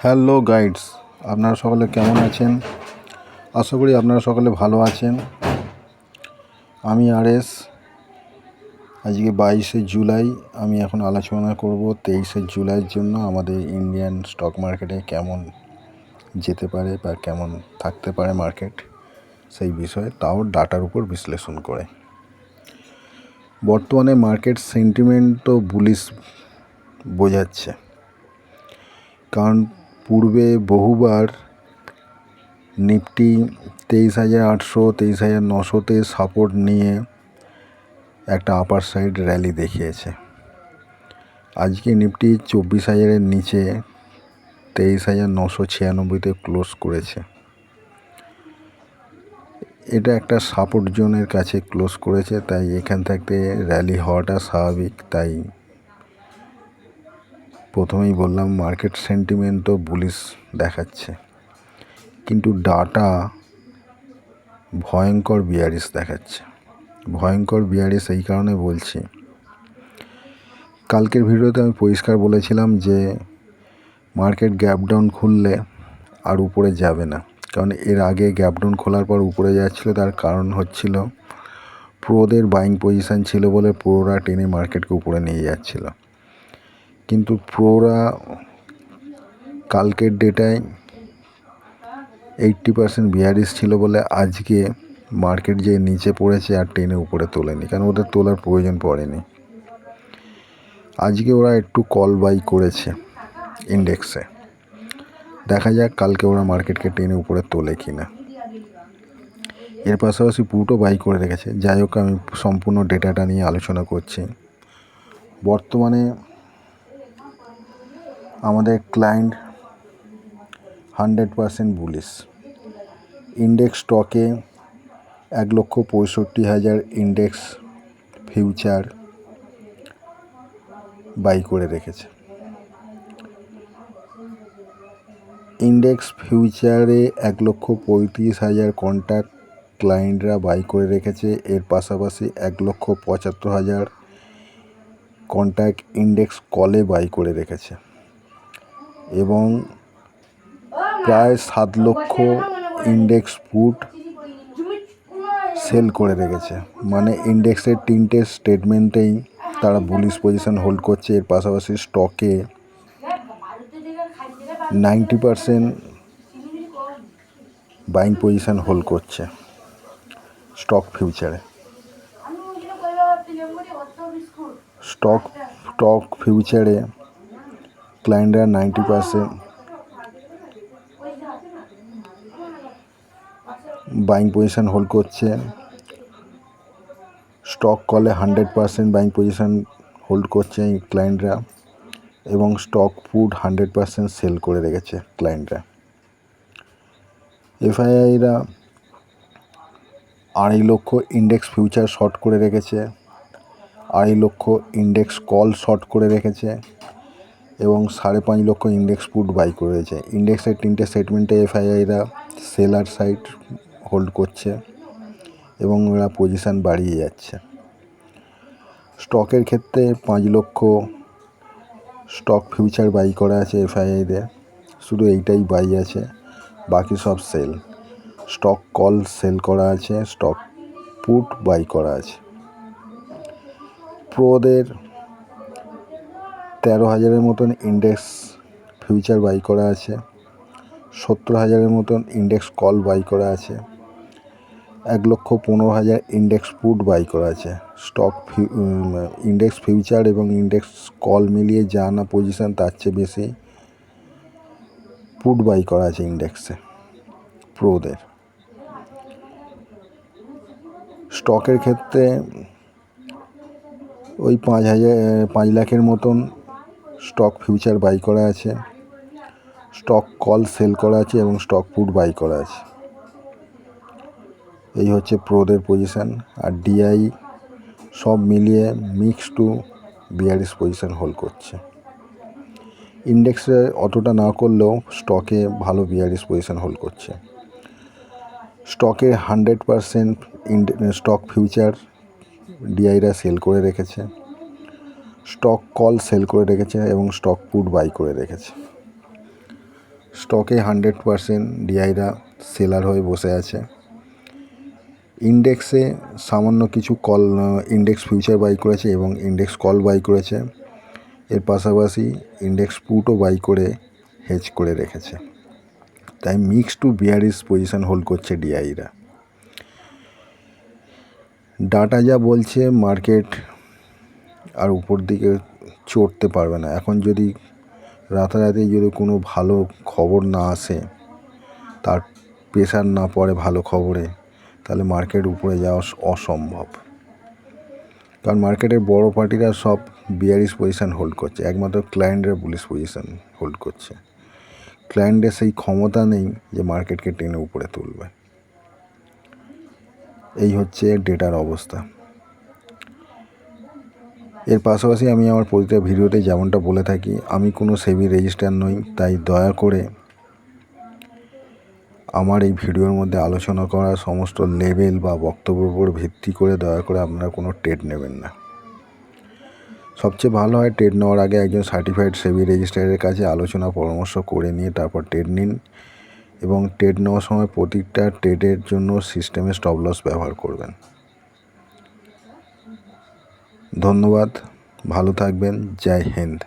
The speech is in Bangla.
হ্যালো গাইডস, আপনারা সকলে কেমন আছেন? আশা করি আপনারা সকলে ভালো আছেন। আমি আরএস। আজকে 22শে জুলাই। আমি এখন আলোচনা করব 23শে জুলাইয়ের জন্য আমাদের ইন্ডিয়ান স্টক মার্কেটে কেমন যেতে পারে বা কেমন থাকতে পারে মার্কেট, সেই বিষয়ে, তাও ডাটার উপর বিশ্লেষণ করে। বর্তমানে মার্কেট সেন্টিমেন্ট তো বুলিশ বোঝাচ্ছে, কারণ পূর্বে বহুবার নিফটি 23,800 23,900-তে সাপোর্ট নিয়ে একটা আপার সাইড র্যালি দেখিয়েছে। আজকে নিফটি 24,000-এর নিচে 23,996-তে ক্লোজ করেছে। এটা একটা সাপোর্ট জোনের কাছে ক্লোজ করেছে, তাই এখান থেকে র্যালি হওয়াটা স্বাভাবিক। তাই প্রথমেই বললাম মার্কেট সেন্টিমেন্ট তো বুলিশ দেখাচ্ছে, কিন্তু ডাটা ভয়ঙ্কর বিয়ারিশ দেখাচ্ছে। ভয়ঙ্কর বিয়ারিশ এই কারণে বলছি, কালকের ভিডিওতে আমি পরিষ্কার বলেছিলাম যে মার্কেট গ্যাপ ডাউন খুললে আর উপরে যাবে না, কারণ এর আগে গ্যাপ ডাউন খোলার পর উপরে যাচ্ছিল। তার কারণ হচ্ছিল প্রোদের বাইং পজিশান ছিল বলে প্রোরা টেনে মার্কেটকে উপরে নিয়ে যাচ্ছিল। কিন্তু প্রোরা কালকের ডেটায় 80% বিয়ারিশ ছিল বলে আজকে মার্কেট যে নিচে পড়েছে আর টেনে উপরে তোলেনি, কারণ ওদের তোলার প্রয়োজন পড়েনি। আজকে ওরা একটু কল বাই করেছে ইন্ডেক্সে, দেখা যাক কালকে ওরা মার্কেটকে টেনে উপরে তোলে কিনা। এর পাশাপাশি পুটও বাই করে রেখেছে। যাই হোক, আমি সম্পূর্ণ ডেটাটা নিয়ে আলোচনা করছি। বর্তমানে আমাদের ক্লায়েন্ট 100% বুলিশ। ইন্ডেক্স স্টকে 1,65,000 ইন্ডেক্স ফিউচার বাই করে রেখেছে। ইন্ডেক্স ফিউচারে 1,35,000 কন্ট্যাক্ট ক্লায়েন্টরা বাই করে রেখেছে। এর পাশাপাশি 1,75,000 কন্ট্যাক্ট ইন্ডেক্স কলে বাই করে রেখেছে এবং প্রায় 7 লক্ষ ইন্ডেক্স পুট সেল করে রেখেছে। মানে ইন্ডেক্সের 3টে স্টেটমেন্টেই তারা বুলিশ পজিশন হোল্ড করছে। এর পাশাপাশি স্টকে 90% বাইং পজিশন হোল্ড করছে স্টক ফিউচারে। স্টক ফিউচারে ক্লায়েন্টরা 90% বাইং পজিশন হোল্ড করছে। স্টক কলে 100% বাইং পজিশন হোল্ড করছে ক্লায়েন্টরা এবং স্টক পুট 100% সেল করে রেখেছে ক্লায়েন্টরা। এফআইআইরা 2.5 লক্ষ ইন্ডেক্স ফিউচার শর্ট করে রেখেছে, 2.5 লক্ষ ইন্ডেক্স কল শর্ট করে রেখেছে এবং 5.5 লক্ষ ইন্ডেক্স পুট বাই করেছে। ইন্ডেক্সের 3টে সেগমেন্টে এফআইআইরা সেলার সাইড হোল্ড করছে এবং ওরা পজিশান বাড়িয়ে যাচ্ছে। স্টকের ক্ষেত্রে 5 লক্ষ স্টক ফিউচার বাই করা আছে এফআইআইদের, শুধু এইটাই বাই আছে, বাকি সব সেল। স্টক কল সেল করা আছে, স্টক পুট বাই করা আছে। প্রোদের 13,000-এর মতন ইন্ডেক্স ফিউচার বাই করা আছে, 70,000-এর মতন ইন্ডেক্স কল বাই করা আছে, 1,15,000 ইন্ডেক্স পুট বাই করা আছে। স্টক ইন্ডেক্স ফিউচার এবং ইন্ডেক্স কল মিলিয়ে যা না পজিশান, তার চেয়ে বেশি পুট বাই করা আছে ইন্ডেক্সে প্রোদের। স্টকের ক্ষেত্রে ওই 5 লাখের মতন স্টক ফিউচার বাই করা আছে, স্টক কল সেল করা আছে এবং স্টক পুট বাই করা আছে। এই হচ্ছে প্রোদের পজিশান। আর ডিআই সব মিলিয়ে mix to bearish position hold করছে। ইন্ডেক্সে অতটা না করলেও স্টকে ভালো বিয়ারিশ পজিশন হোল্ড করছে। স্টকে 100% স্টক ফিউচার ডিআইরা সেল করে রেখেছে, স্টক কল সেল করে রেখেছে এবং স্টক পুট বাই করে রেখেছে। স্টকে 100% ডিআইরা সেলার হয়ে বসে আছে। ইন্ডেক্সে সামান্য কিছু কল ইন্ডেক্স ফিউচার বাই করেছে এবং ইন্ডেক্স কল বাই করেছে। এর পাশাপাশি ইন্ডেক্স পুটও বাই করে হেজ করে রেখেছে। তাই mix to bearish position hold করছে ডিআইরা। ডাটা যা বলছে মার্কেট আর উপর দিকে চড়তে পারবে না। এখন যদি রাতারাতি যদি কোনো ভালো খবর না আসে, তার প্রেশার না পড়ে ভালো খবরে, তাহলে মার্কেট উপরে যাওয়া অসম্ভব। কারণ মার্কেটের বড় পার্টিরা সব বিয়ারিশ পজিশন হোল্ড করছে, একমাত্র ক্লায়েন্টের বুলিশ পজিশন হোল্ড করছে। ক্লায়েন্টের সেই ক্ষমতা নেই যে মার্কেটকে টেনে উপরে তুলবে। এই হচ্ছে ডেটার অবস্থা। এর পাশাপাশি আমি আমার প্রতিটা ভিডিওতে যেমনটা বলে থাকি, আমি কোনো সেবি রেজিস্টার নই, তাই দয়া করে আমার এই ভিডিওর মধ্যে আলোচনা করা সমস্ত লেভেল বা বক্তব্যের উপর ভিত্তি করে দয়া করে আপনারা কোনো ট্রেড নেবেন না। সবচেয়ে ভালো হয় ট্রেড নেওয়ার আগে একজন সার্টিফাইড সেবি রেজিস্ট্রারের কাছে আলোচনা পরামর্শ করে নিয়ে তারপর ট্রেড নিন, এবং ট্রেড নেওয়ার সময় প্রতিটা ট্রেডের জন্য সিস্টেমে স্টপ লস ব্যবহার করবেন। ধন্যবাদ, ভালো থাকবেন, জয় হিন্দ।